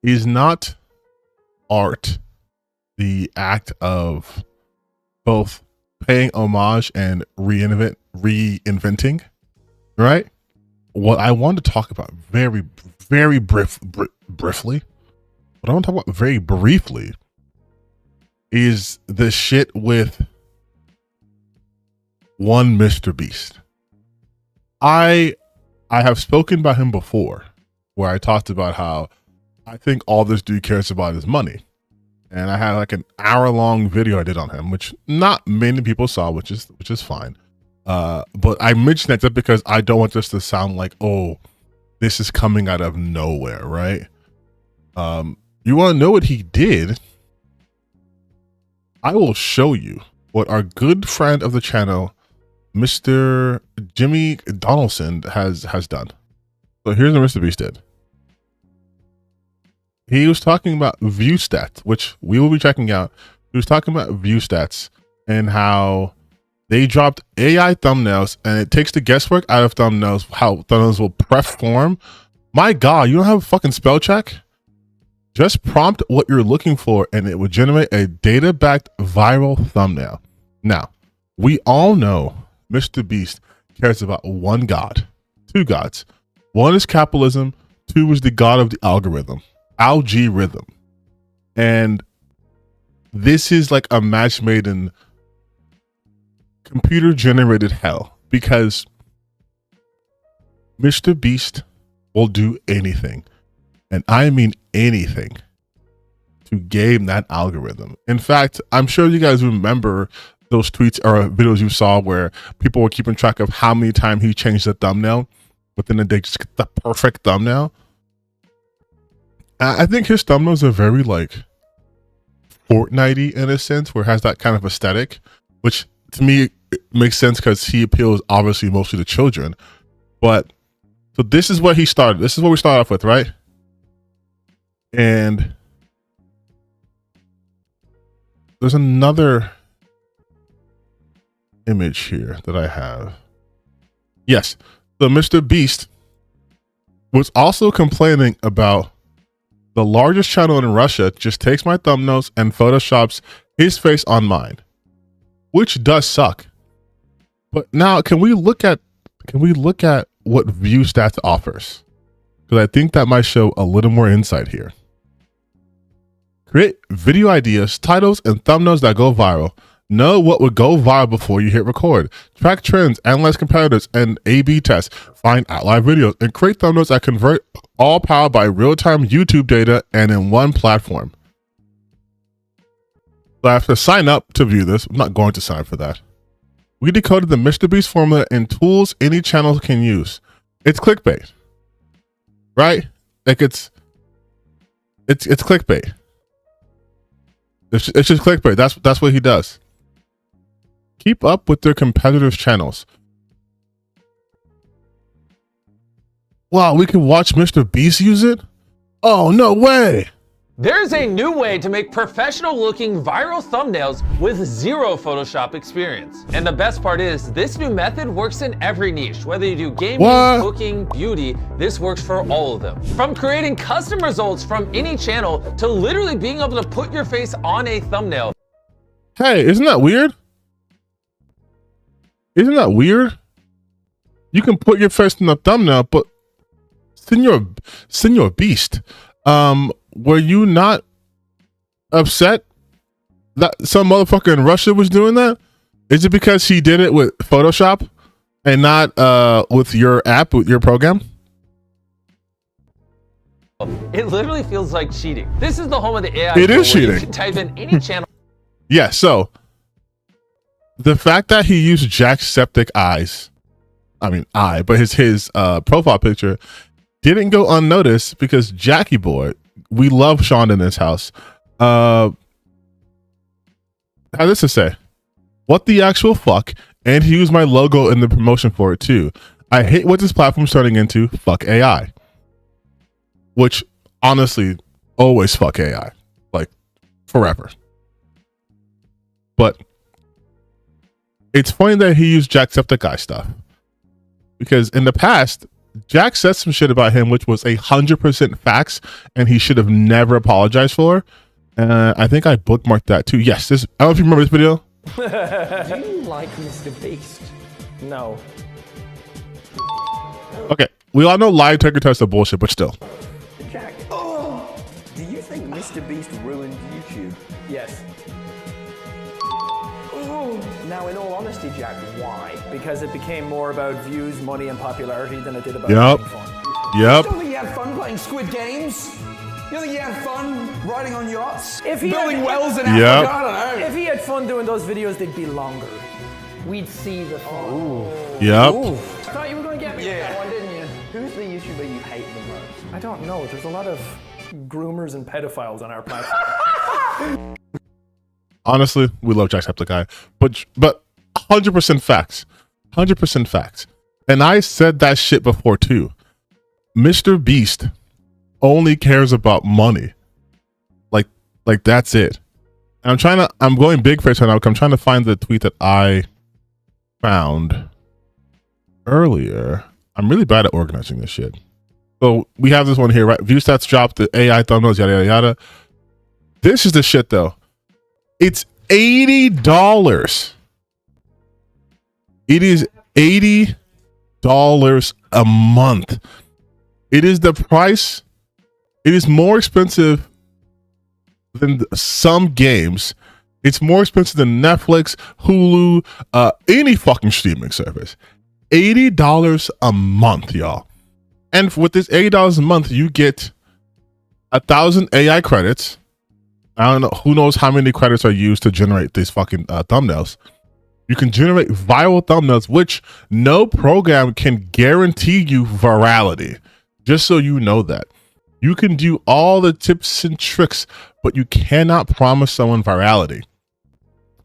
Is not art the act of both paying homage and reinventing, right? What I want to talk about very briefly, what I want to talk about very briefly is the shit with one Mr. Beast. I have spoken about him before, where I talked about how I think all this dude cares about is money. And I had like an hour-long video I did on him, which not many people saw, which is fine. But I mentioned that just because I don't want this to sound like, oh, this is coming out of nowhere, right? You want to know what he did? I will show you what our good friend of the channel, Mr. Jimmy Donaldson, has done. So here's what Mr. Beast did. He was talking about view stats, which we will be checking out. He was talking about view stats and how they dropped AI thumbnails, and it takes the guesswork out of thumbnails, how thumbnails will perform. My God, you don't have a fucking spell check? Just prompt what you're looking for, and it will generate a data-backed viral thumbnail. Now, we all know Mr. Beast cares about one god, two gods. One is capitalism, two is the god of the algorithm. Algorithm. And this is like a match made in computer generated hell, because Mr. Beast will do anything, and I mean anything, to game that algorithm. In fact, I'm sure you guys remember those tweets or videos you saw where people were keeping track of how many times he changed the thumbnail within a day, just get the perfect thumbnail. I think his thumbnails are very like Fortnite-y in a sense, where it has that kind of aesthetic, which to me it makes sense because he appeals obviously mostly to children. But so this is what he started. This is what we start off with, right? And there's another image here that I have. Yes. So Mr. Beast was also complaining about the largest channel in Russia just takes my thumbnails and photoshops his face on mine, which does suck. But now can we look at what view stats offers? Because I think that might show a little more insight here. Create video ideas, titles, and thumbnails that go viral. Know what would go viral before you hit record. Track trends, analyze competitors, and A/B test. Find outlier videos and create thumbnails that convert, all powered by real-time YouTube data and in one platform. So I have to sign up to view this. I'm not going to sign up for that. We decoded the Mr. Beast formula and tools any channel can use. It's clickbait, right? Like it's clickbait. It's just clickbait. That's what he does. Keep up with their competitors' channels. Wow, we can watch Mr. Beast use it? Oh, no way. There's a new way to make professional looking viral thumbnails with zero Photoshop experience. And the best part is, this new method works in every niche. Whether you do gaming, cooking, beauty, this works for all of them. From creating custom results from any channel to literally being able to put your face on a thumbnail. Hey, isn't that weird? Isn't that weird? You can put your face in the thumbnail, but Senor Beast, were you not upset that some motherfucker in Russia was doing that? Is it because he did it with Photoshop and not with your app, with your program? It literally feels like cheating. This is the home of the AI. It is cheating. You can type in any channel. Yeah, so the fact that he used Jack's septic eyes, but his profile picture didn't go unnoticed, because Jackie boy, we love Sean in this house. How this to say? What the actual fuck? And he used my logo in the promotion for it too. I hate what this platform's turning into. Fuck AI. Which honestly, always fuck AI. Like forever. But it's funny that he used Jacksepticeye stuff, because in the past, Jack said some shit about him, which was 100% facts, and he should have never apologized for. I think I bookmarked that too. Yes, this. I don't know if you remember this video. Do you like Mr. Beast? No. Okay, we all know live ticker tests are bullshit, but still. Jack, do you think Mr. Beast ruined YouTube? Yes. Now, in all honesty, Jack, why? Because it became more about views, money, and popularity than it did about having fun. You don't think he had fun playing Squid Games? You think he had fun riding on yachts? Building wells in Africa? I don't know. If he had fun doing those videos, they'd be longer. We'd see the fun. Yep. Thought you were going to get me with that one, didn't you? Who's the YouTuber you hate the most? I don't know. There's a lot of groomers and pedophiles on our platform. Honestly, we love Jacksepticeye, but 100% facts, 100% facts. And I said that shit before too. Mr. Beast only cares about money. Like that's it. And I'm going big face right now. I'm trying to find the tweet that I found earlier. I'm really bad at organizing this shit. So we have this one here, right? View stats dropped, the AI thumbnails, yada yada yada. This is the shit though. It's $80. It is $80 a month. It is the price. It is more expensive than some games. It's more expensive than Netflix, Hulu, any fucking streaming service. $80 a month, y'all. And with this $80 a month, you get 1,000 AI credits. I don't know, who knows how many credits are used to generate these fucking thumbnails. You can generate viral thumbnails, which no program can guarantee you virality. Just so you know that. You can do all the tips and tricks, but you cannot promise someone virality.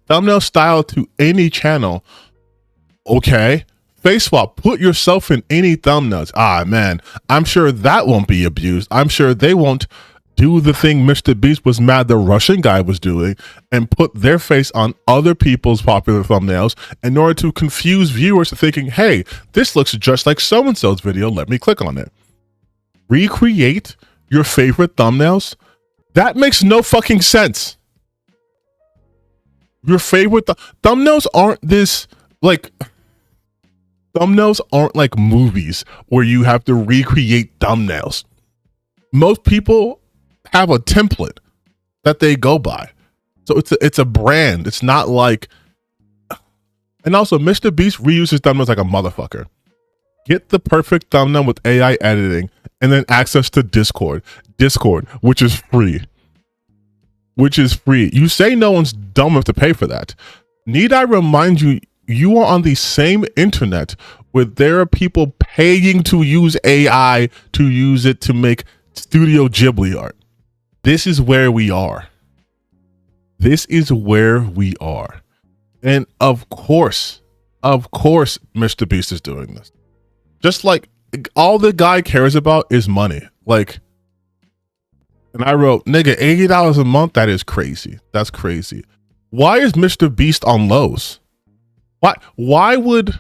Thumbnail style to any channel. Okay. Face swap, put yourself in any thumbnails. Ah, man, I'm sure that won't be abused. I'm sure they won't do the thing Mr. Beast was mad the Russian guy was doing and put their face on other people's popular thumbnails in order to confuse viewers thinking, hey, this looks just like so-and-so's video. Let me click on it. Recreate your favorite thumbnails? That makes no fucking sense. Your favorite thumbnails aren't this, like, thumbnails aren't like movies where you have to recreate thumbnails. Most people have a template that they go by. So it's a brand. It's not like, and also Mr. Beast reuses thumbnails like a motherfucker. Get the perfect thumbnail with AI editing and then access to Discord, which is free. You say no one's dumb enough to pay for that. Need I remind you, you are on the same internet where there are people paying to use AI to use it to make Studio Ghibli art. This is where we are. This is where we are. And of course, Mr. Beast is doing this. Just like all the guy cares about is money. Like, and I wrote, nigga, $80 a month, that is crazy. That's crazy. Why is Mr. Beast on Lowe's? Why would...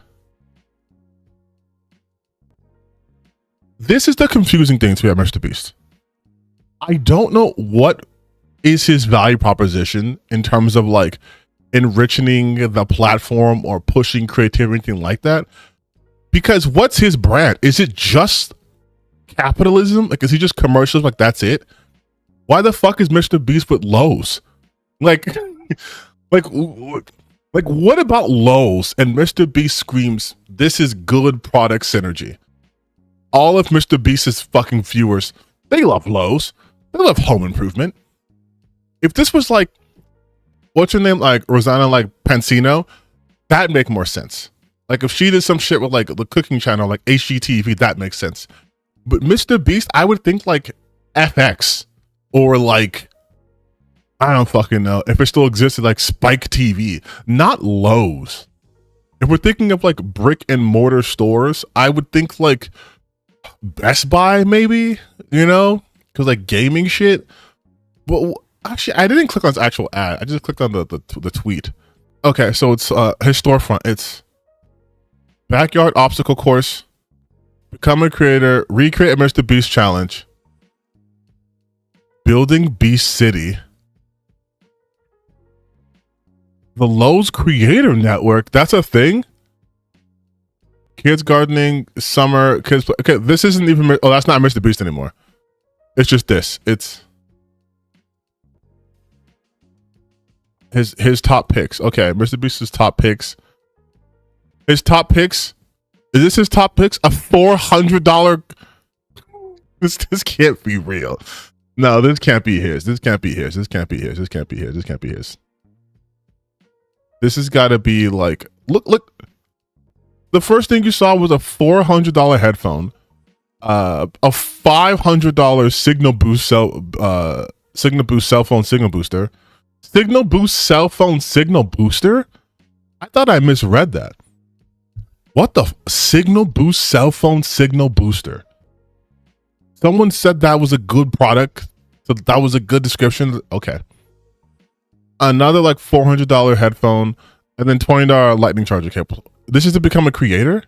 This is the confusing thing to me about Mr. Beast. I don't know what is his value proposition in terms of like enriching the platform or pushing creativity, anything like that. Because what's his brand? Is it just capitalism? Like, is he just commercials? Like, that's it? Why the fuck is Mr. Beast with Lowe's? Like, what about Lowe's? And Mr. Beast screams, this is good product synergy. All of Mr. Beast's fucking viewers, they love Lowe's. They love home improvement. If this was like, what's her name? Like Rosanna, like Pansino, that'd make more sense. Like if she did some shit with like the cooking channel, like HGTV, that makes sense. But Mr. Beast, I would think like FX or like, I don't fucking know if it still existed, like Spike TV, not Lowe's. If we're thinking of like brick and mortar stores, I would think like Best Buy, maybe, you know, because like gaming shit. But actually, I didn't click on its actual ad. I just clicked on the tweet. Okay, so it's his storefront. It's backyard obstacle course, Become a creator. Recreate a Mr. Beast challenge. Building Beast City. The Lowe's Creator Network. That's a thing. Kids gardening, summer, kids. Okay, this isn't even. Oh, that's not Mr. Beast anymore. It's just this. It's his top picks. Okay, Mr. Beast's top picks. His top picks. Is this his top picks? A $400. This can't be real. No, this can't be his. This can't be his. This can't be his. This can't be his. This can't be his. This has got to be like, look. The first thing you saw was a $400 headphone, a $500 Signal Boost cell phone signal booster. Signal Boost cell phone signal booster? I thought I misread that. What the Signal Boost cell phone signal booster? Someone said that was a good product, so that was a good description. Okay. Another like $400 headphone, and then $20 lightning charger cable. This is to become a creator?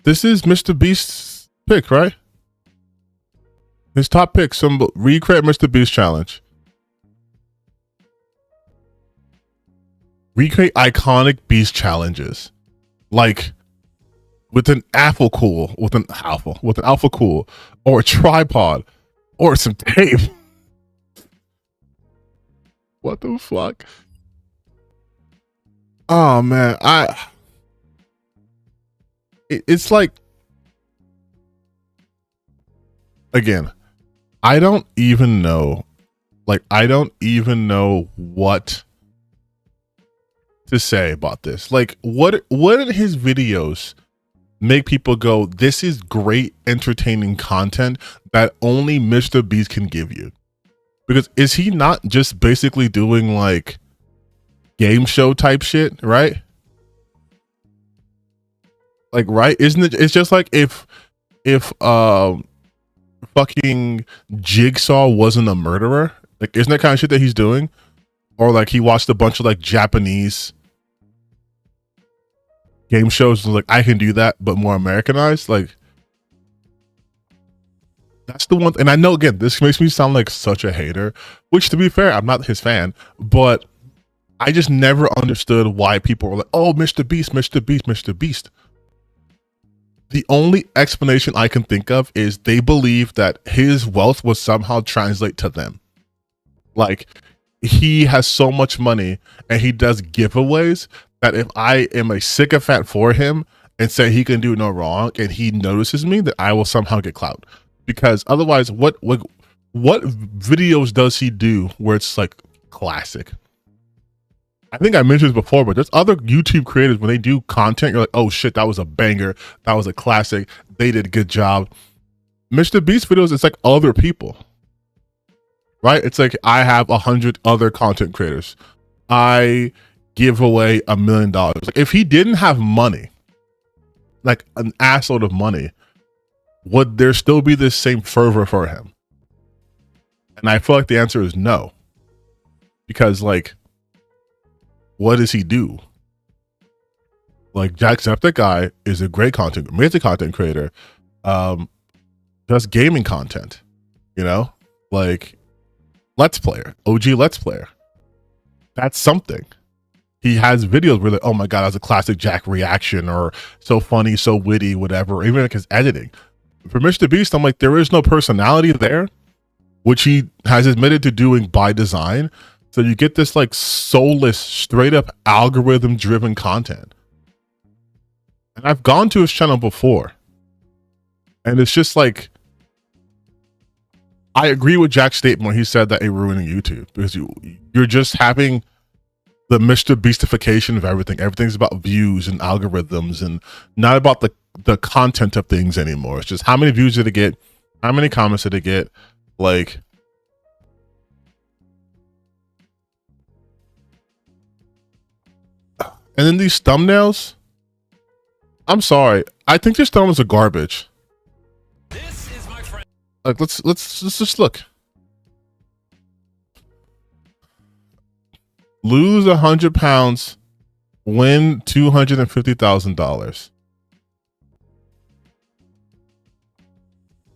This is Mr. Beast's pick, right? His top pick, some recreate Mr. Beast challenge. Recreate iconic Beast challenges. Like with an alpha cool, or a tripod, or some tape. What the fuck? Oh man, it's like, again, I don't even know what to say about this. Like, what in his videos make people go, this is great entertaining content that only Mr. Beast can give you? Because is he not just basically doing like game show type shit, right? Like, right? Isn't it? It's just like if fucking Jigsaw wasn't a murderer. Like, isn't that kind of shit that he's doing? Or like he watched a bunch of like Japanese game shows and was like, I can do that, but more Americanized. Like, that's the one. And I know, again, this makes me sound like such a hater, which, to be fair, I'm not his fan, but I just never understood why people were like, oh, Mr. Beast, Mr. Beast, Mr. Beast. The only explanation I can think of is they believe that his wealth will somehow translate to them. Like, he has so much money and he does giveaways that if I am a sycophant for him and say he can do no wrong and he notices me, that I will somehow get clout. Because otherwise, what videos does he do where it's like classic? I think I mentioned this before, but there's other YouTube creators, when they do content, you're like, oh shit, that was a banger. That was a classic. They did a good job. Mr. Beast videos, it's like other people, right? It's like, I have 100 other content creators. I give away $1 million. Like, if he didn't have money, like an assload of money, would there still be this same fervor for him? And I feel like the answer is no. Because, like, what does he do? Like, Jacksepticeye is a great amazing content creator. Does gaming content, you know? Like, Let's Player, OG Let's Player. That's something. He has videos where, like, oh my God, that was a classic Jack reaction, or so funny, so witty, whatever, or even like his editing. For Mr. Beast, I'm like, there is no personality there, which he has admitted to doing by design. So you get this like soulless, straight up algorithm driven content. And I've gone to his channel before, and it's just like, I agree with Jack's statement when he said that it ruining YouTube, because you're just having the Mr. Beastification of everything. Everything's about views and algorithms and not about the content of things anymore. It's just how many views did it get? How many comments did it get? Like, and then these thumbnails, I'm sorry, I think these thumbnails are garbage. This is my friend. Like, let's just look. Lose 100 pounds, win $250,000.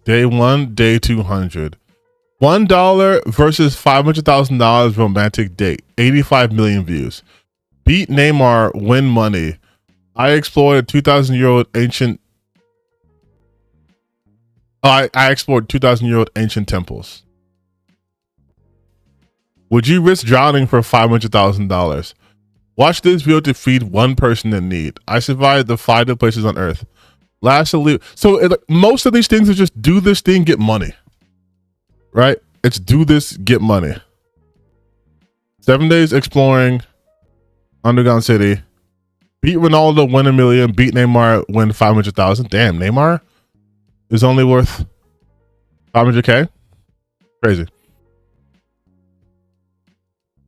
Day 1, day 200. $1 versus $500,000 romantic date. 85 million views. Beat Neymar, win money. I explored a 2,000-year-old ancient. I explored 2,000-year-old ancient temples. Would you risk drowning for $500,000? Watch this video to feed one person in need. I survived the 5 places on Earth. Lastly, so most of these things are just do this thing, get money. Right? It's do this, get money. 7 days exploring Underground City. Beat Ronaldo, win $1 million. Beat Neymar, win 500,000. Damn, Neymar is only worth 500K. Crazy.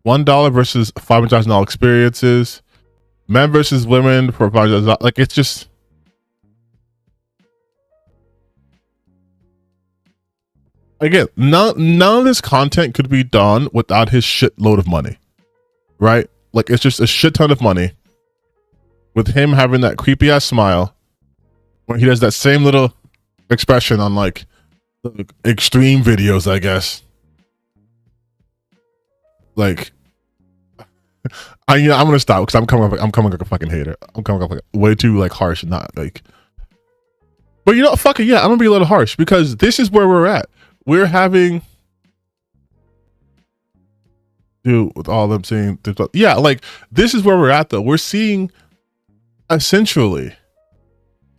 $1 versus $500,000 experiences. Men versus women for $500,000. Like, it's just. Again, none of this content could be done without his shitload of money, right? Like, it's just a shit ton of money with him having that creepy ass smile when he does that same little expression on like the extreme videos, I guess. Like, I'm gonna stop because I'm coming like a fucking hater. I'm coming up like way too like harsh, not like. But you know, fuck it, yeah, I'm gonna be a little harsh because this is where we're at. We're having, dude, with all them saying, yeah, like this is where we're at though. We're seeing essentially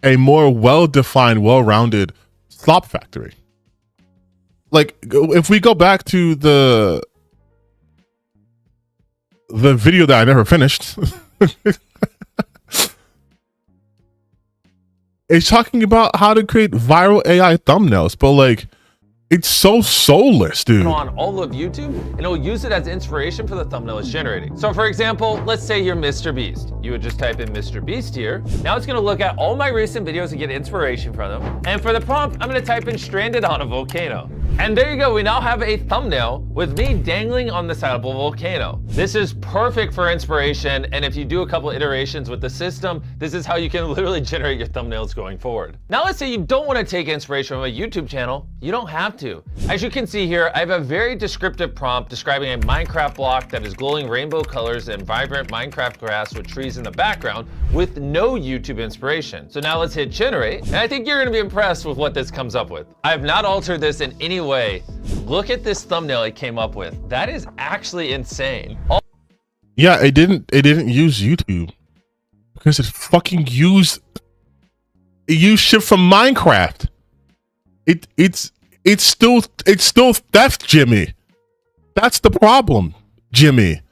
a more well-defined, well-rounded slop factory. Like if we go back to the video that I never finished, it's talking about how to create viral AI thumbnails, but like, it's so soulless, dude. On all of YouTube, and it'll use it as inspiration for the thumbnail it's generating. So for example, let's say you're Mr. Beast. You would just type in Mr. Beast here. Now it's gonna look at all my recent videos and get inspiration from them. And for the prompt, I'm gonna type in stranded on a volcano. And there you go, we now have a thumbnail with me dangling on the side of a volcano. This is perfect for inspiration, and if you do a couple iterations with the system, this is how you can literally generate your thumbnails going forward. Now let's say you don't want to take inspiration from a YouTube channel, you don't have to. As you can see here, I have a very descriptive prompt describing a Minecraft block that is glowing rainbow colors and vibrant Minecraft grass with trees in the background with no YouTube inspiration. So now let's hit generate, and I think you're gonna be impressed with what this comes up with. I have not altered this in any way. Look at this thumbnail it came up with. That is actually insane. Yeah, it didn't use YouTube because it fucking used shit from Minecraft. It's still theft, Jimmy. That's the problem, Jimmy.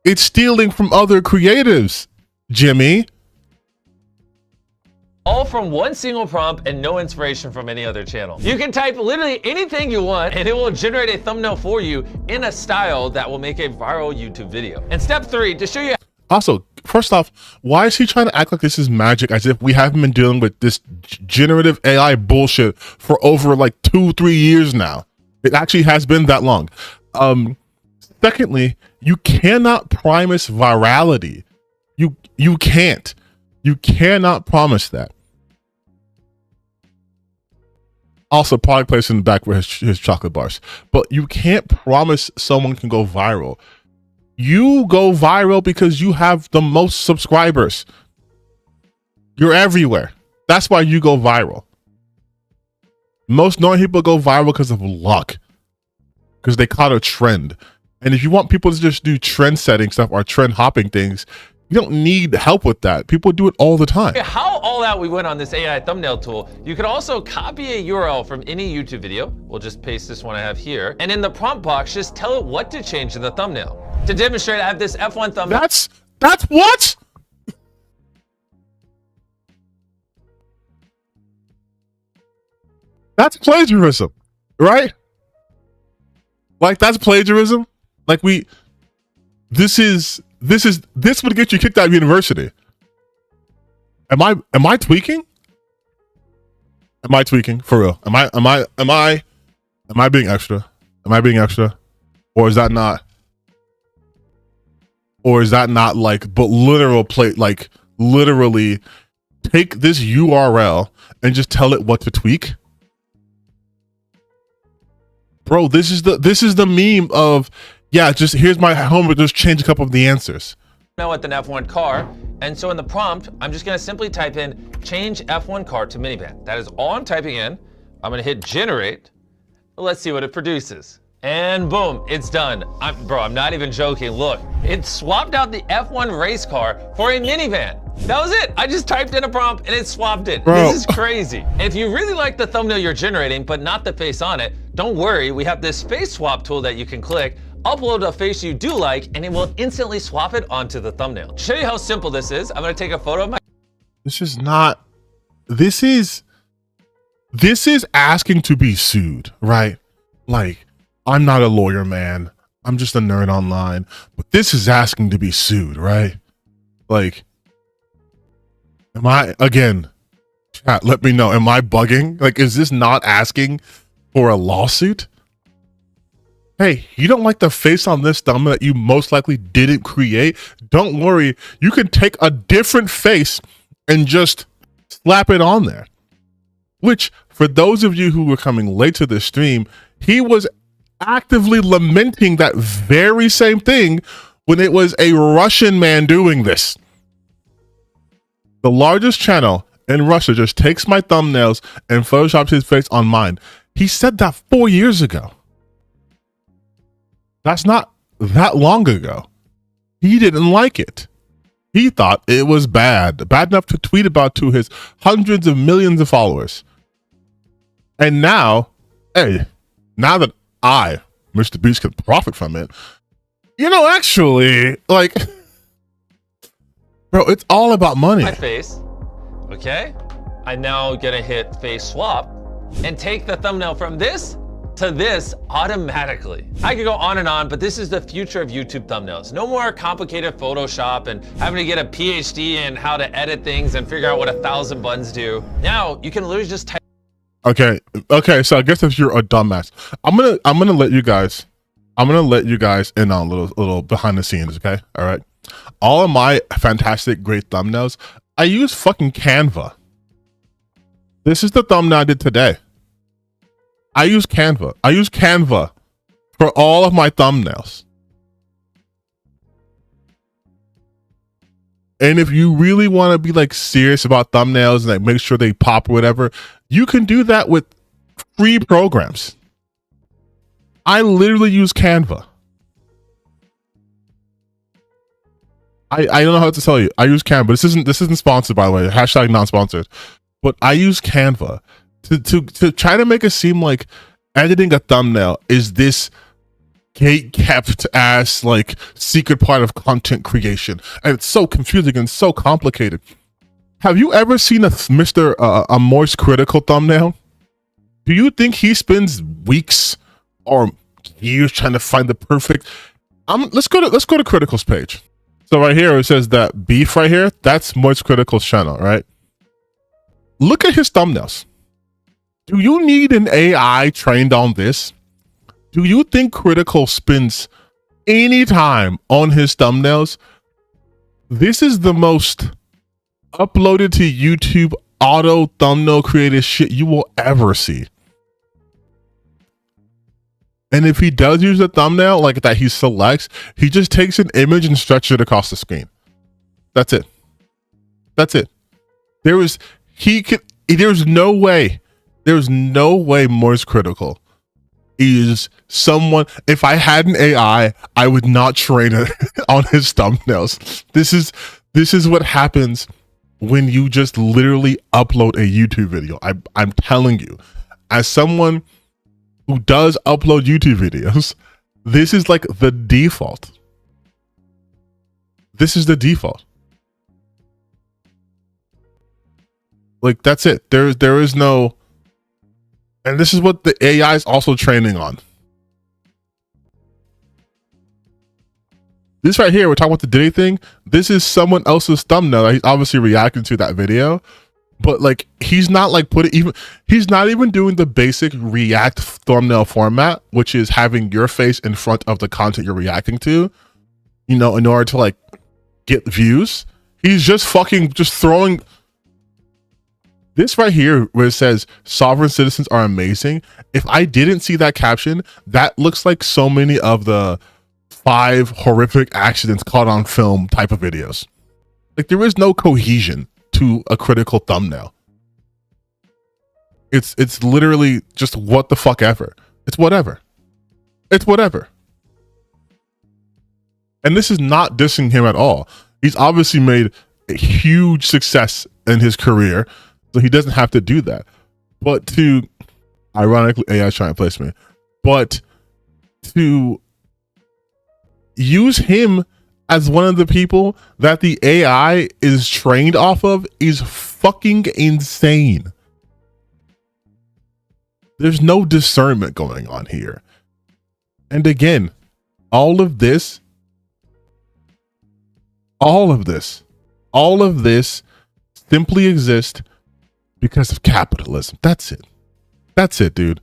It's stealing from other creatives, Jimmy. All from one single prompt and no inspiration from any other channel. You can type literally anything you want and it will generate a thumbnail for you in a style that will make a viral YouTube video. And step 3, to show you. Also, first off, why is he trying to act like this is magic as if we haven't been dealing with this generative AI bullshit for over like 2-3 years now? It actually has been that long. Secondly, you cannot promise virality. You can't. You cannot promise that. Also, product placement in the back where his chocolate bars. But you can't promise someone can go viral. You go viral because you have the most subscribers. You're everywhere. That's why you go viral. Most normal people go viral because of luck. Because they caught a trend. And if you want people to just do trend setting stuff or trend hopping things, you don't need help with that. People do it all the time. How all out we went on this AI thumbnail tool, you could also copy a URL from any YouTube video. We'll just paste this one I have here. And in the prompt box, just tell it what to change in the thumbnail. To demonstrate, I have this F1 thumbnail. That's what? That's plagiarism, right? Like, that's plagiarism. Like, this would get you kicked out of university. Am I tweaking? Am I tweaking for real? Am I being extra? Am I being extra? Or is that not like, but like literally take this URL and just tell it what to tweak? Bro, this is the meme of, yeah, just here's my homework, just change a couple of the answers. Now with an F1 car, and so in the prompt, I'm just gonna simply type in change F1 car to minivan. That is all I'm typing in. I'm gonna hit generate. Let's see what it produces. And boom, it's done. I'm not even joking. Look, it swapped out the F1 race car for a minivan. That was it. I just typed in a prompt and it swapped it. Bro. This is crazy. If you really like the thumbnail you're generating, but not the face on it, don't worry. We have this face swap tool that you can click, upload a face you do like, and it will instantly swap it onto the thumbnail. To show you how simple this is, I'm gonna take a photo of my... This is asking to be sued, right? Like, I'm not a lawyer, man. I'm just a nerd online, but this is asking to be sued, right? Like, again, chat, let me know, am I bugging? Like, is this not asking for a lawsuit? Hey, you don't like the face on this thumbnail that you most likely didn't create? Don't worry, you can take a different face and just slap it on there. Which, for those of you who were coming late to the stream, he was actively lamenting that very same thing when it was a Russian man doing this. The largest channel in Russia just takes my thumbnails and photoshops his face on mine. He said that 4 years ago. That's not that long ago. He didn't like it. He thought it was bad enough to tweet about to his hundreds of millions of followers. And now, hey, now that I, Mr. Beast, can profit from it, you know, actually, like, bro, it's all about money. My face, okay? I'm now gonna hit face swap and take the thumbnail from this to this automatically. I could go on and on, but this is the future of YouTube thumbnails. No more complicated Photoshop and having to get a PhD in how to edit things and figure out what 1,000 buttons do. Now you can literally just type. Okay, so I guess if you're a dumbass, I'm gonna let you guys in on a little behind the scenes, okay? All right. All of my fantastic great thumbnails, I use fucking Canva. This is the thumbnail I did today. I use Canva. I use Canva for all of my thumbnails. And if you really want to be like serious about thumbnails and like make sure they pop or whatever, you can do that with free programs. I literally use Canva. I don't know how to tell you. I use Canva. This isn't sponsored, by the way. Hashtag non-sponsored. But I use Canva to try to make it seem like editing a thumbnail is this gate-kept ass like secret part of content creation, and it's so confusing and so complicated. Have you ever seen a Moist Critical thumbnail? Do you think he spends weeks or years trying to find the perfect? Let's go to Critical's page. So right here it says that beef right here, that's Moist Critical's channel, right? Look at his thumbnails. Do you need an AI trained on this? Do you think Critical spends any time on his thumbnails? This is the most uploaded to YouTube auto thumbnail created shit you will ever see. And if he does use a thumbnail like that he selects, he just takes an image and stretches it across the screen. That's it. That's it. There's no way Moist Critical is someone. If I had an AI, I would not train it on his thumbnails. This is what happens when you just literally upload a YouTube video. I'm telling you, as someone who does upload YouTube videos, this is like the default. This is the default. Like, that's it. There is no, and this is what the AI is also training on. This right here, we're talking about the Diddy thing. This is someone else's thumbnail. He's obviously reacting to that video, but like he's not like he's not even doing the basic React thumbnail format, which is having your face in front of the content you're reacting to, you know, in order to like get views. He's just throwing. This right here where it says sovereign citizens are amazing. If I didn't see that caption, that looks like so many of the 5 horrific accidents caught on film type of videos. Like, there is no cohesion to a critical thumbnail. It's literally just what the fuck ever. It's whatever. It's whatever. And this is not dissing him at all. He's obviously made a huge success in his career, so he doesn't have to do that. But to, ironically, AI trying to place me, but to use him as one of the people that the AI is trained off of is fucking insane. There's no discernment going on here. And again, all of this simply exists because of capitalism. That's it. That's it, dude.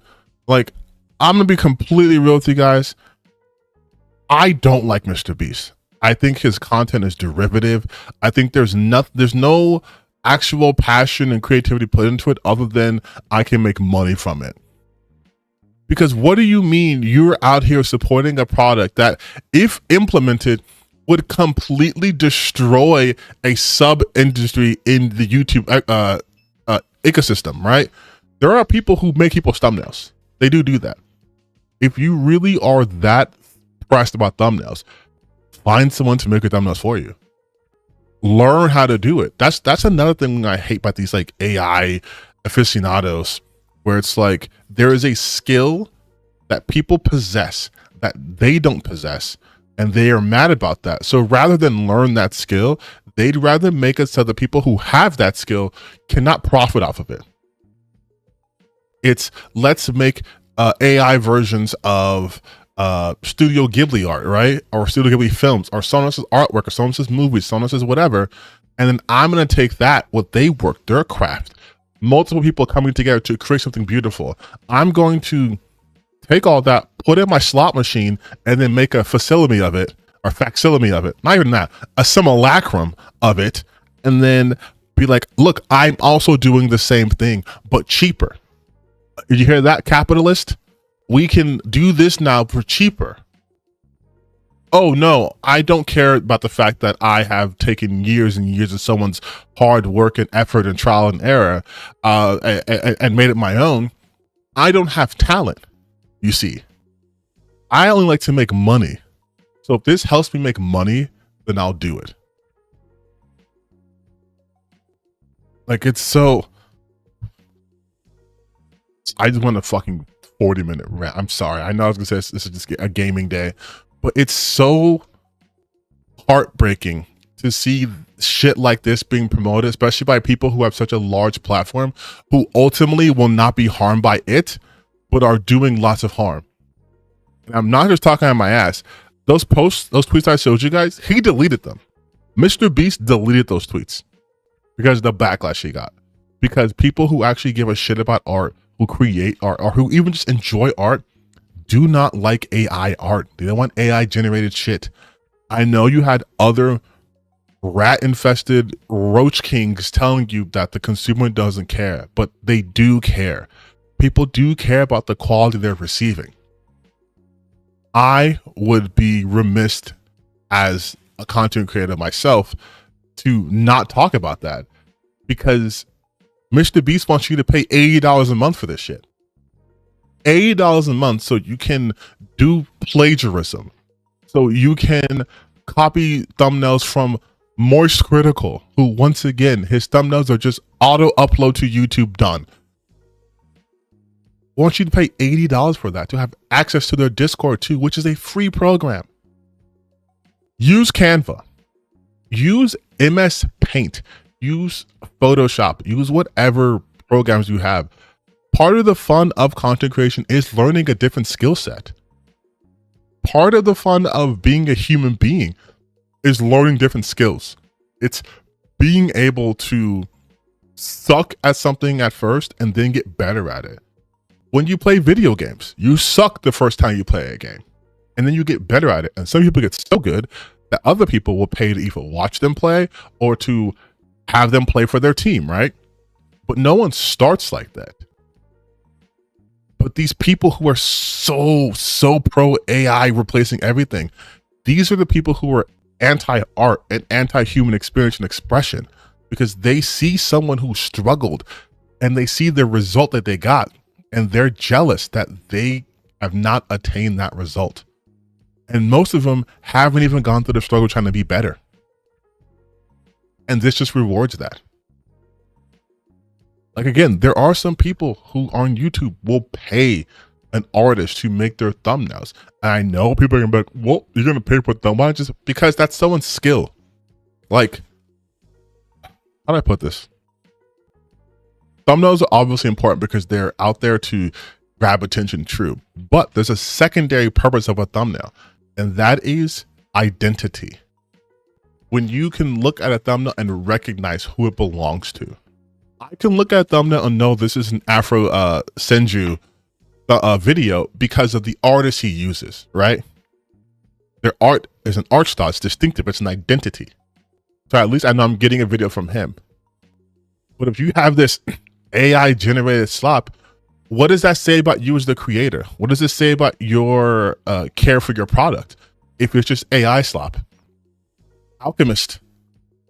Like, I'm gonna be completely real with you guys. I don't like Mr. Beast. I think his content is derivative. I think there's no actual passion and creativity put into it other than I can make money from it. Because what do you mean you're out here supporting a product that, if implemented, would completely destroy a sub-industry in the YouTube ecosystem, right? There are people who make people's thumbnails. They do that. If you really are that pressed about thumbnails, find someone to make your thumbnails for you. Learn how to do it. That's another thing I hate about these like AI aficionados, where it's like there is a skill that people possess that they don't possess, and they are mad about that. So rather than learn that skill, they'd rather make it so the people who have that skill cannot profit off of it. It's let's make AI versions of Studio Ghibli art, right? Or Studio Ghibli films, or someone else's artwork, or someone else's movies, someone else's whatever. And then I'm going to take that, what they work, their craft, multiple people coming together to create something beautiful. I'm going to take all that, put it in my slot machine, and then make a facsimile of it, or facsimile of it. Not even that, a simulacrum of it. And then be like, look, I'm also doing the same thing, but cheaper. Did you hear that, capitalist? We can do this now for cheaper. Oh no, I don't care about the fact that I have taken years and years of someone's hard work and effort and trial and error and made it my own. I don't have talent, you see. I only like to make money. So if this helps me make money, then I'll do it. Like, it's so... I just want a fucking 40-minute rant. I'm sorry. I know I was gonna say this is just a gaming day, but it's so heartbreaking to see shit like this being promoted, especially by people who have such a large platform, who ultimately will not be harmed by it, but are doing lots of harm. And I'm not just talking on my ass. Those posts, those tweets I showed you guys, he deleted them. Mr. Beast deleted those tweets because of the backlash he got. Because people who actually give a shit about art, who create art, or who even just enjoy art, do not like AI art. They don't want AI generated shit. I know you had other rat infested roach kings telling you that the consumer doesn't care, but they do care. People do care about the quality they're receiving. I would be remiss as a content creator myself to not talk about that, because Mr. Beast wants you to pay $80 a month for this shit. $80 a month so you can do plagiarism. So you can copy thumbnails from Moist Critical, who, once again, his thumbnails are just auto upload to YouTube, done. Want you to pay $80 for that, to have access to their Discord too, which is a free program. Use Canva. Use MS Paint. Use Photoshop, use whatever programs you have. Part of the fun of content creation is learning a different skill set. Part of the fun of being a human being is learning different skills. It's being able to suck at something at first and then get better at it. When you play video games, you suck the first time you play a game, and then you get better at it. And some people get so good that other people will pay to either watch them play or to have them play for their team, right? But no one starts like that. But these people who are so pro AI replacing everything, these are the people who are anti-art and anti-human experience and expression, because they see someone who struggled and they see the result that they got, and they're jealous that they have not attained that result. And most of them haven't even gone through the struggle trying to be better. And this just rewards that. Like, again, there are some people who on YouTube will pay an artist to make their thumbnails. And I know people are gonna be like, well, you're gonna pay for them. Why just because that's someone's skill? Like, how do I put this? Thumbnails are obviously important because they're out there to grab attention, true. But there's a secondary purpose of a thumbnail, and that is identity. When you can look at a thumbnail and recognize who it belongs to. I can look at a thumbnail and know this is an Afro Senju video because of the artist he uses, right? Their art is an art style, it's distinctive, it's an identity. So at least I know I'm getting a video from him. But if you have this AI generated slop, what does that say about you as the creator? What does it say about your care for your product if it's just AI slop? Alchemist,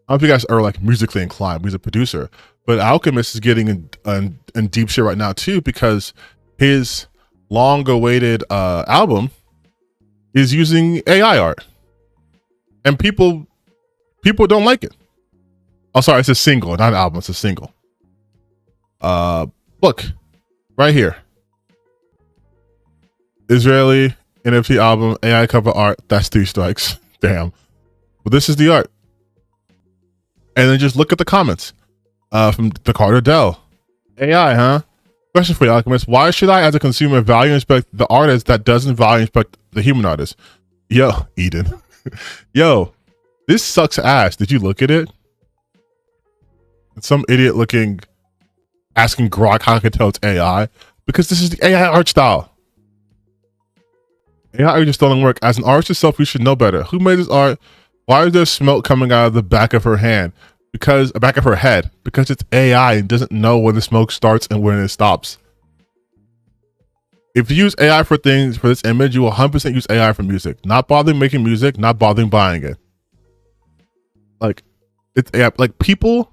I don't know if you guys are like musically inclined, he's a producer, but Alchemist is getting in deep shit right now too, because his long-awaited album is using AI art, and people don't like it. Oh, sorry, it's a single, not an album, it's a single. Look, right here. Israeli NFT album, AI cover art, that's 3 strikes. Damn. But this is the art. And then just look at the comments from the Carter Dell. AI, huh? Question for you, Alchemist. Why should I, as a consumer, value and respect the artist that doesn't value and respect the human artist? Yo, Eden. Yo, this sucks ass. Did you look at it? Some idiot looking, asking Grok how I can tell it's AI. Because this is the AI art style. AI art just doesn't work. As an artist yourself, you should know better. Who made this art? Why is there smoke coming out of the back of her hand? Because back of her head. Because it's AI and doesn't know when the smoke starts and when it stops. If you use AI for things, for this image, you will 100% use AI for music. Not bothering making music, not bothering buying it. Like, it's AI. Like, people...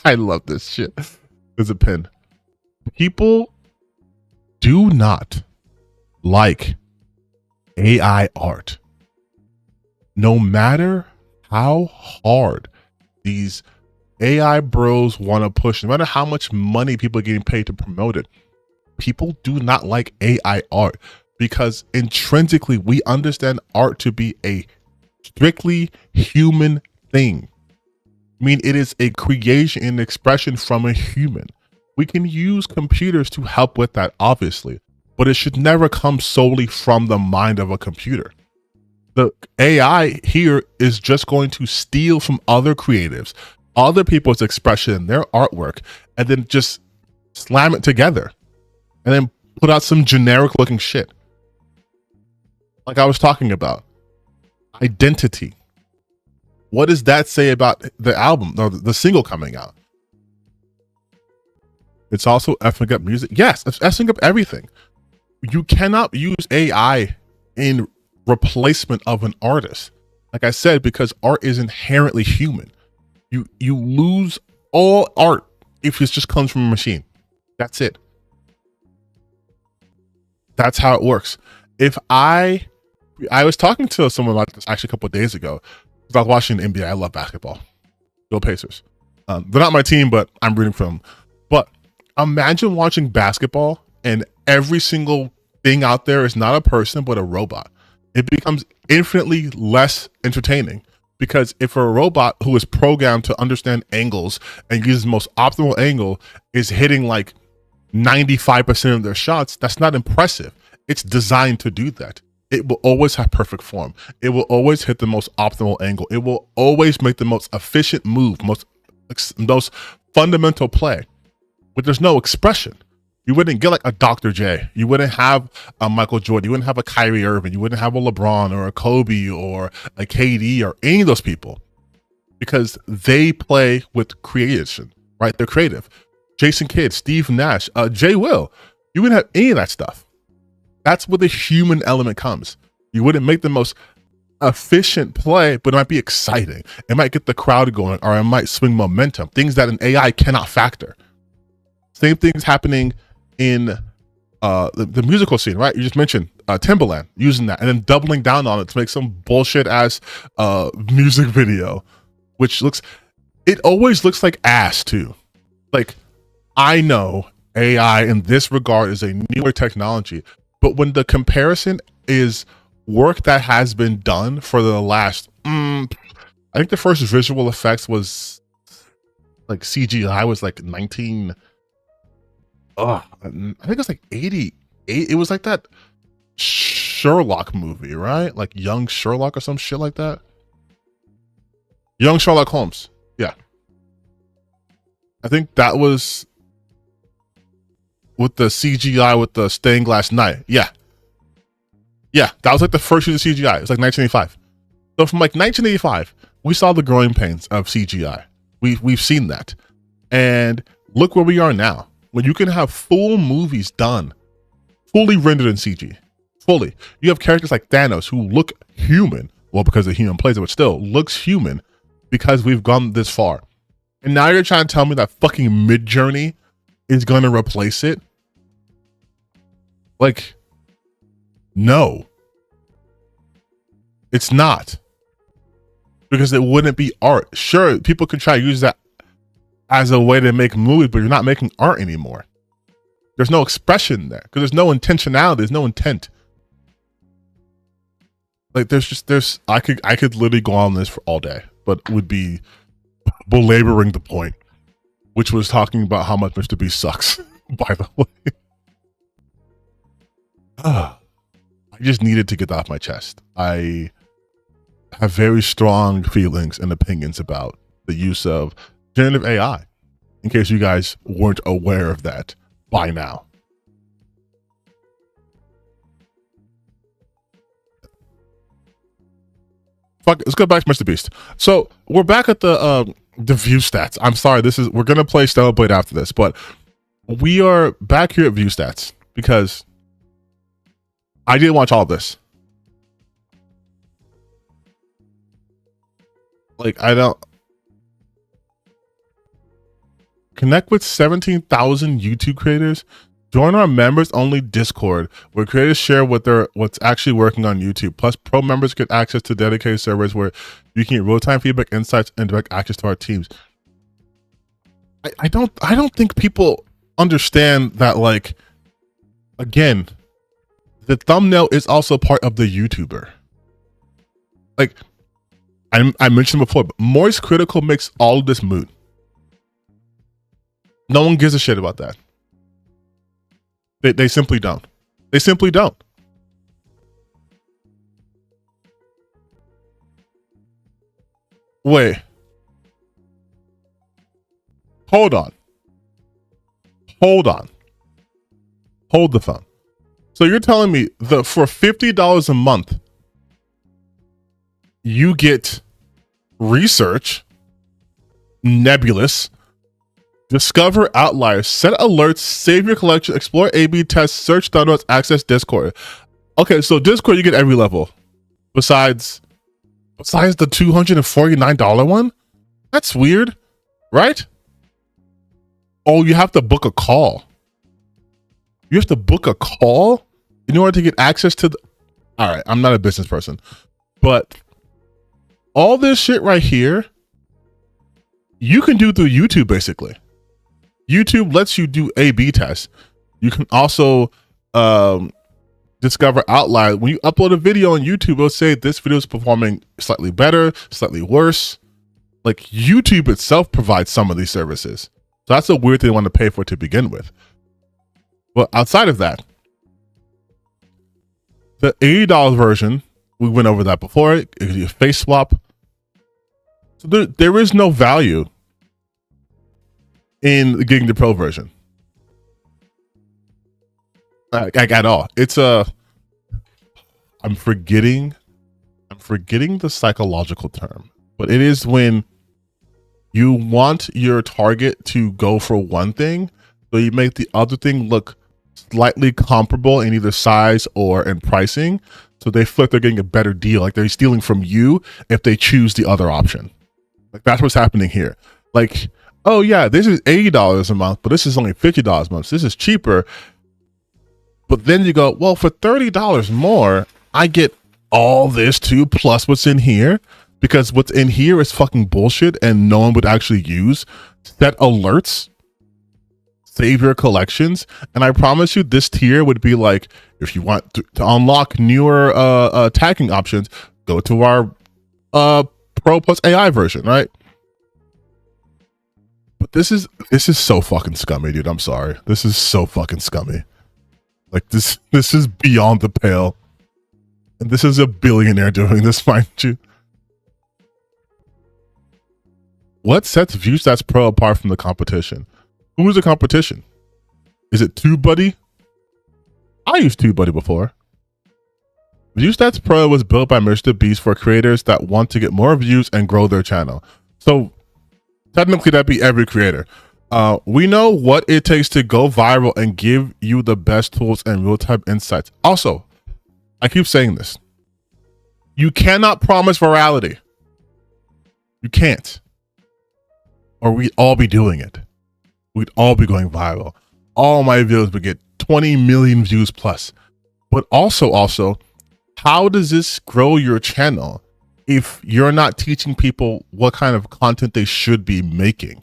I love this shit. There's a pin. People do not like AI art. No matter how hard these AI bros want to push, no matter how much money people are getting paid to promote it, people do not like AI art because intrinsically we understand art to be a strictly human thing. I mean, it is a creation and expression from a human. We can use computers to help with that, obviously, but it should never come solely from the mind of a computer. The AI here is just going to steal from other creatives, other people's expression, their artwork, and then just slam it together and then put out some generic looking shit. Like I was talking about, identity. What does that say about the album or the single coming out? It's also effing up music. Yes, it's effing up everything. You cannot use AI in replacement of an artist. Like I said, because art is inherently human. You lose all art if it just comes from a machine. That's it. That's how it works. If I was talking to someone like this actually a couple of days ago. I was watching the NBA. I love basketball. Go Pacers. They're not my team, but I'm rooting for them. But imagine watching basketball and every single thing out there is not a person, but a robot. It becomes infinitely less entertaining because if a robot who is programmed to understand angles and uses the most optimal angle is hitting like 95% of their shots, that's not impressive. It's designed to do that. It will always have perfect form. It will always hit the most optimal angle. It will always make the most efficient move, most fundamental play. But there's no expression. You wouldn't get like a Dr. J. You wouldn't have a Michael Jordan. You wouldn't have a Kyrie Irving. You wouldn't have a LeBron or a Kobe or a KD or any of those people because they play with creation. right? They're creative. Jason Kidd, Steve Nash, Jay Will. You wouldn't have any of that stuff. That's where the human element comes. You wouldn't make the most efficient play, but it might be exciting. It might get the crowd going, or it might swing momentum, things that an AI cannot factor. Same things happening in the musical scene, right? You just mentioned Timbaland using that and then doubling down on it to make some bullshit ass music video, which it always looks like ass too. Like, I know AI in this regard is a newer technology, but when the comparison is work that has been done for the last, I think the first visual effects was like CGI was like 19. I think it was like 88. It was like that Sherlock movie, right? Like Young Sherlock or some shit like that. Young Sherlock Holmes. Yeah. I think that was with the CGI with the stained glass knight. Yeah. Yeah, that was like the first use of CGI. It was like 1985. So from like 1985, we saw the growing pains of CGI. We've seen that. And look where we are now. When you can have full movies done, fully rendered in CG. Fully. You have characters like Thanos who look human. Well, because the human plays it, but still looks human because we've gone this far. And now you're trying to tell me that fucking Midjourney is going to replace it? Like, no. It's not. Because it wouldn't be art. Sure, people can try to use that as a way to make movies, but you're not making art anymore. There's no expression there because there's no intentionality. There's no intent. Like I could literally go on this for all day, but would be belaboring the point, which was talking about how much Mr. Beast sucks. By the way, I just needed to get that off my chest. I have very strong feelings and opinions about the use of generative AI, in case you guys weren't aware of that by now. Fuck, let's go back to Mr. Beast. So we're back at the view stats. I'm sorry, we're gonna play Stellar after this, but we are back here at view stats because I didn't watch all of this. Like, I don't connect with 17,000 YouTube creators. Join our members only Discord, where creators share what's actually working on YouTube. Plus, pro members get access to dedicated servers where you can get real-time feedback, insights, and direct access to our teams. I don't think people understand that, like, again, the thumbnail is also part of the YouTuber. Like, I mentioned before, but Moist Critical makes all of this moot. No one gives a shit about that. They simply don't. They simply don't. Wait. Hold on. Hold on. Hold the phone. So you're telling me that for $50 a month, you get research, Nebulous, discover outliers, set alerts, save your collection, explore A/B tests, search thumbnails, access Discord. Okay, so Discord you get every level, besides the $249 one. That's weird, right? Oh, you have to book a call. You have to book a call in order to get access to the. All right, I'm not a business person, but all this shit right here, you can do through YouTube basically. YouTube lets you do A/B tests. You can also discover outliers. When you upload a video on YouTube, it'll say this video is performing slightly better, slightly worse. Like, YouTube itself provides some of these services. So that's a weird thing to want to pay for to begin with. But outside of that, the $80 version, we went over that before. It gives you a face swap. So there is no value in getting the pro version, like at all. It's I'm forgetting the psychological term, but it is when You want your target to go for one thing, so you make the other thing look slightly comparable in either size or in pricing, so they feel like they're getting a better deal, like they're stealing from you if they choose the other option. Like that's what's happening here. Like, oh yeah, this is $80 a month, but this is only $50 a month. So this is cheaper. But then you go, well, for $30 more, I get all this too, plus what's in here, because what's in here is fucking bullshit and no one would actually use. Set alerts, save your collections, and I promise you this tier would be like, if you want to unlock newer tagging options, go to our Pro plus AI version, right? But this is so fucking scummy, dude. I'm sorry. This is so fucking scummy. Like this is beyond the pale. And this is a billionaire doing this, mind you. What sets ViewStats Pro apart from the competition? Who is the competition? Is it TubeBuddy? I used TubeBuddy before. ViewStats Pro was built by MrBeast for creators that want to get more views and grow their channel. So technically that'd be every creator. We know what it takes to go viral and give you the best tools and real-time insights. Also, I keep saying this. You cannot promise virality. You can't. Or we'd all be doing it. We'd all be going viral. All my videos would get 20 million views plus. But also, how does this grow your channel if you're not teaching people what kind of content they should be making?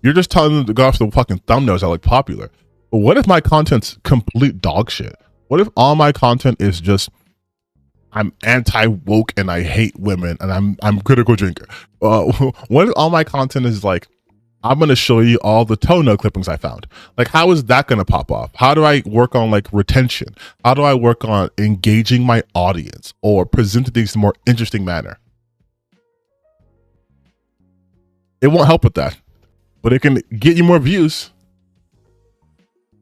You're just telling them to go after the fucking thumbnails that look popular. But what if my content's complete dog shit? What if all my content is just, I'm anti-woke and I hate women and I'm critical drinker? What if all my content is like, I'm going to show you all the toenail clippings I found? Like, how is that going to pop off? How do I work on like retention? How do I work on engaging my audience or presenting things in a more interesting manner? It won't help with that, but it can get you more views,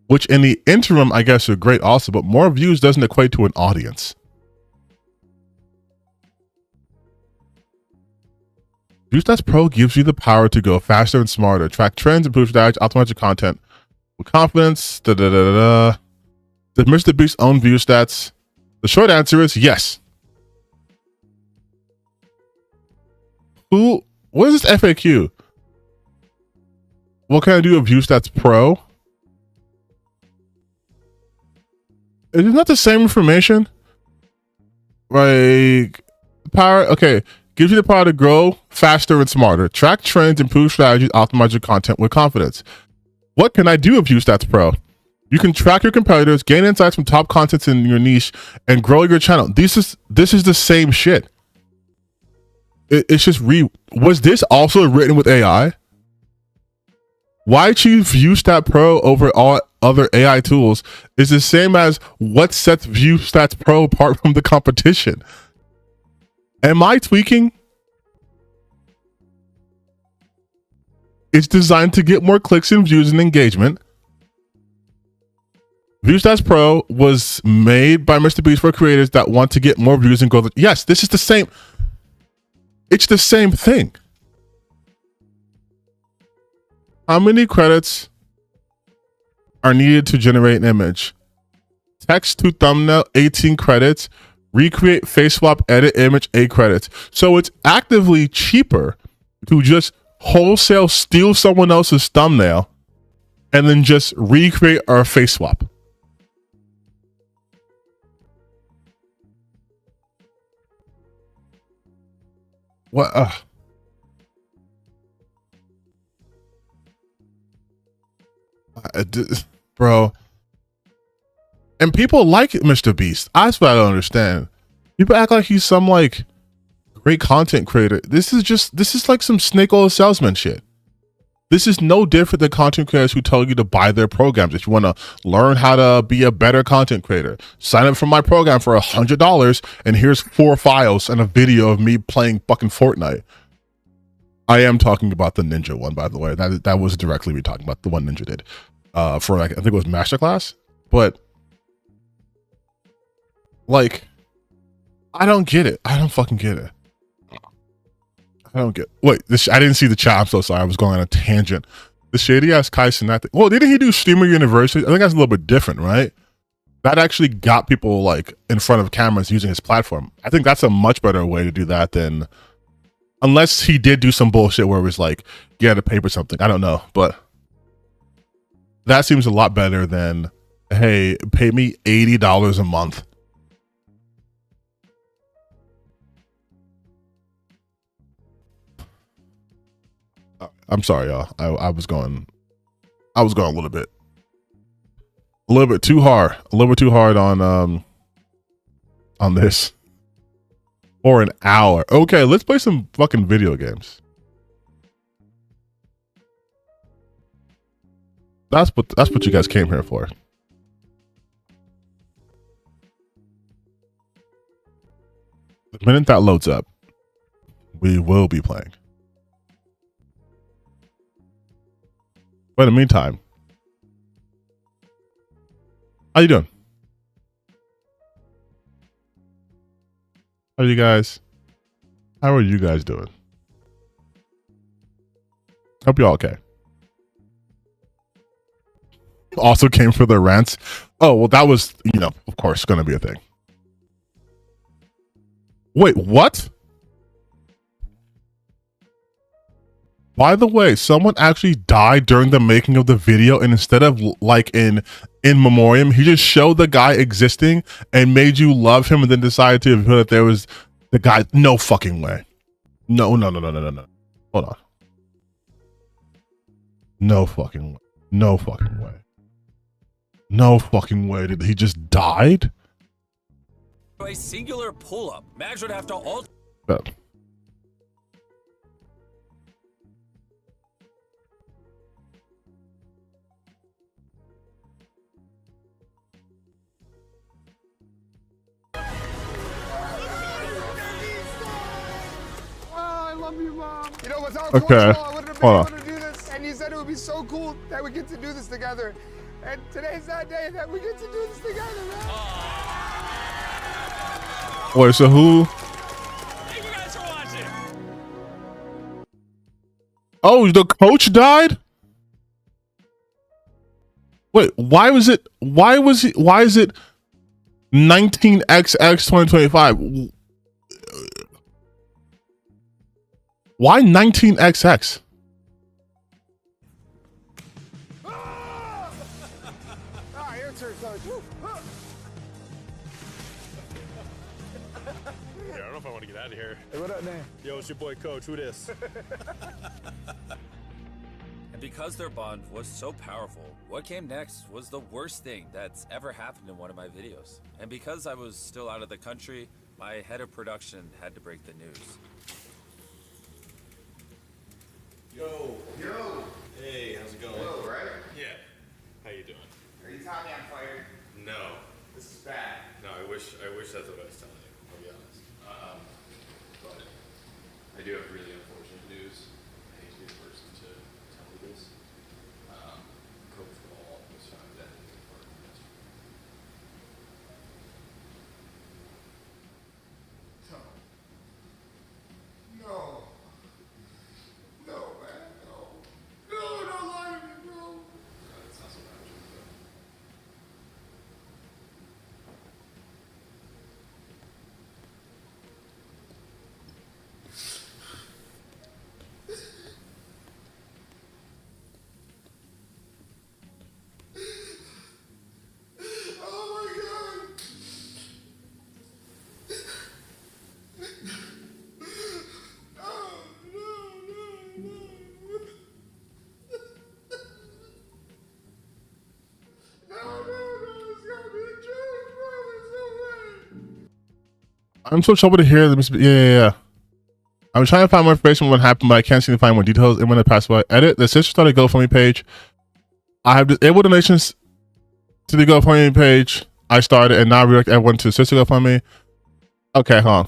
which in the interim, I guess, are great also, but more views doesn't equate to an audience. ViewStats Pro gives you the power to go faster and smarter, track trends, improve strategy, optimize your content with confidence. Does MrBeast own ViewStats? The short answer is yes. What is this FAQ? What can I do with ViewStats Pro? Is it not the same information? Like, power, okay. Gives you the power to grow faster and smarter, track trends, improve strategies, optimize your content with confidence. What can I do with ViewStats Pro? You can track your competitors, gain insights from top contents in your niche, and grow your channel. This is the same shit. It's just was this also written with AI? Why choose ViewStats Pro over all other AI tools is the same as what sets ViewStats Pro apart from the competition. Am I tweaking? It's designed to get more clicks and views and engagement. ViewStats Pro was made by MrBeast for creators that want to get more views and grow. Yes, this is the same. It's the same thing. How many credits are needed to generate an image? Text to thumbnail, 18 credits. Recreate, face swap, edit image, 8 credits. So it's actively cheaper to just wholesale steal someone else's thumbnail and then just recreate or face swap. What? Bro. And people like MrBeast. That's what I don't understand. People act like he's some like great content creator. This is like some snake oil salesman shit. This is no different than content creators who tell you to buy their programs. If you want to learn how to be a better content creator, sign up for my program for $100 and here's 4 files and a video of me playing fucking Fortnite. I am talking about the Ninja one, by the way. That was directly me talking about the one Ninja did for like, I think it was Masterclass. But like, I don't get it. I don't fucking get it. I don't get. Wait, I didn't see the chat. I'm so sorry. I was going on a tangent. The shady ass Kaisen. That thing. Well, didn't he do Streamer University? I think that's a little bit different, right? That actually got people like in front of cameras using his platform. I think that's a much better way to do that than, unless he did do some bullshit where it was like you had to pay for something. I don't know, but that seems a lot better than, hey, pay me $80 a month. I'm sorry, y'all. I was going a little bit too hard. A little bit too hard on this. For an hour. Okay, let's play some fucking video games. That's what you guys came here for. The minute that loads up, we will be playing. But in the meantime, how you doing? How are you guys doing? Hope you're all okay. Also came for the rants. Oh, well, that was, of course, going to be a thing. Wait, what? By the way, someone actually died during the making of the video, and instead of like in memoriam, he just showed the guy existing and made you love him, and then decided to reveal that there was the guy. No fucking way. No. Hold on. No fucking way. No fucking way. No fucking way. Did he just died? A singular pull-up. Mags would have to alter. You know, what's our Okay. I wouldn't have been able to do this, and you said it would be so cool that we get to do this together. And today's that day that we get to do this together, man. Wait, so who? Thank you guys for watching. Oh, the coach died? Wait, why is it 19XX 2025? Why 19XX? Your turn, coach. I don't know if I want to get out of here. Hey, what up, man? Yo, it's your boy Coach. Who this? And because their bond was so powerful, what came next was the worst thing that's ever happened in one of my videos. And because I was still out of the country, my head of production had to break the news. Yo. Yo. Hey, how's it going? Hello, right? Yeah. How you doing? Are you telling me I'm fired? No. This is bad. No, I wish that's what I was telling you. I'll be honest. But I do have really unfortunate news. I hate to be the person to tell you this. Coach Ball was found dead in his apartment yesterday. No. No, man. No. No, don't lie to me, bro. It's not so bad, though. Oh my God. I'm so troubled to hear them. Yeah. I'm trying to find more information on what happened, but I can't seem to find more details. And when it passed by, edit the sister started GoFundMe page. I have disabled donations to the GoFundMe page I started, and now redirect everyone to sister GoFundMe. Okay, hold on.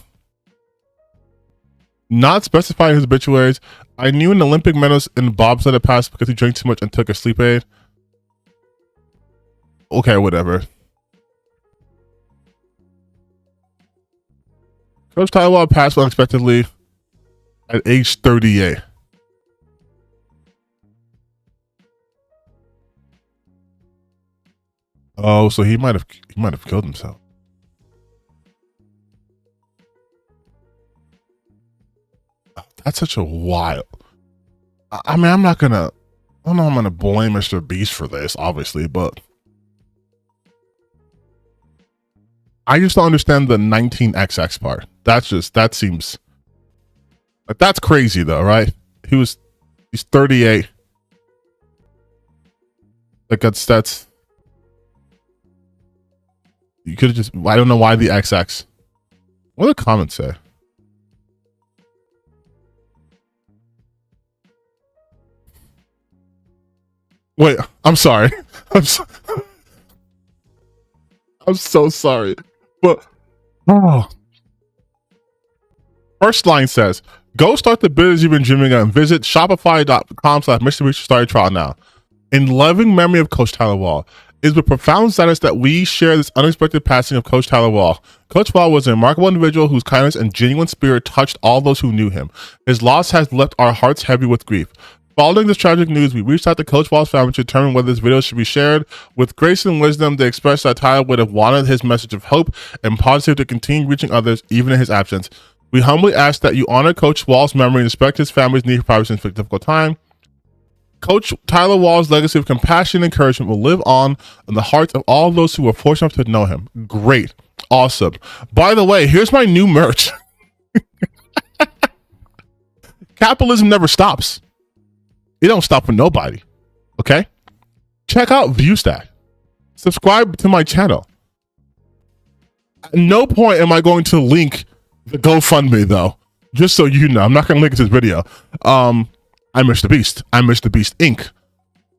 Not specifying his obituaries. I knew an Olympic medalist in bobsled had passed because he drank too much and took a sleep aid. Okay, whatever. Coach Taiwan passed unexpectedly. at age 38. Oh, so he might have killed himself. That's such a wild. I mean, I don't know I'm gonna blame Mr. Beast for this, obviously, but I just don't understand the 19XX part. That seems like that's crazy though, right? He's 38. Like that's you could have just, I don't know why the XX. What do the comments say? Wait, I'm sorry. I'm so sorry. But oh. First line says, go start the business you've been dreaming of and visit shopify.com/MrBeast to start your trial now. In loving memory of Coach Tyler Wall, it is with profound sadness that we share this unexpected passing of Coach Tyler Wall. Coach Wall was a remarkable individual whose kindness and genuine spirit touched all those who knew him. His loss has left our hearts heavy with grief. Following this tragic news, we reached out to Coach Wall's family to determine whether this video should be shared. With grace and wisdom, they expressed that Tyler would have wanted his message of hope and positive to continue reaching others, even in his absence. We humbly ask that you honor Coach Wall's memory and respect his family's need for privacy in this difficult time. Coach Tyler Wall's legacy of compassion and encouragement will live on in the hearts of all those who were fortunate enough to know him. Great. Awesome. By the way, here's my new merch. Capitalism never stops. It don't stop for nobody. Okay? Check out ViewStat. Subscribe to my channel. At no point am I going to link the GoFundMe though. Just so you know. I'm not going to link it to this video. I'm Mr. Beast. I'm Mr. Beast Inc.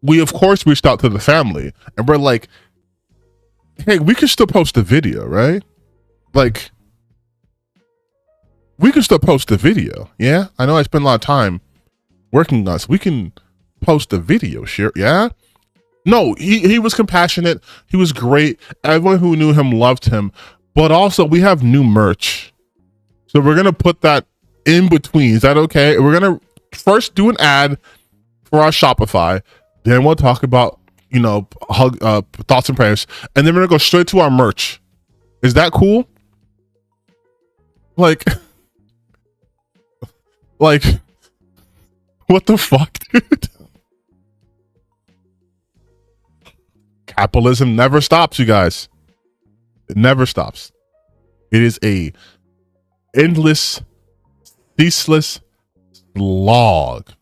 We of course reached out to the family and we're like, hey, we can still post the video, right? Like, we can still post the video. Yeah? I know I spend a lot of time working on this. We can post the video, sure. Yeah? No, he was compassionate. He was great. Everyone who knew him loved him. But also, we have new merch. So we're going to put that in between. Is that okay? We're going to first do an ad for our Shopify. Then we'll talk about, you know, thoughts and prayers. And then we're going to go straight to our merch. Is that cool? Like, what the fuck, dude? Capitalism never stops, you guys. It never stops. It is a endless, ceaseless slog.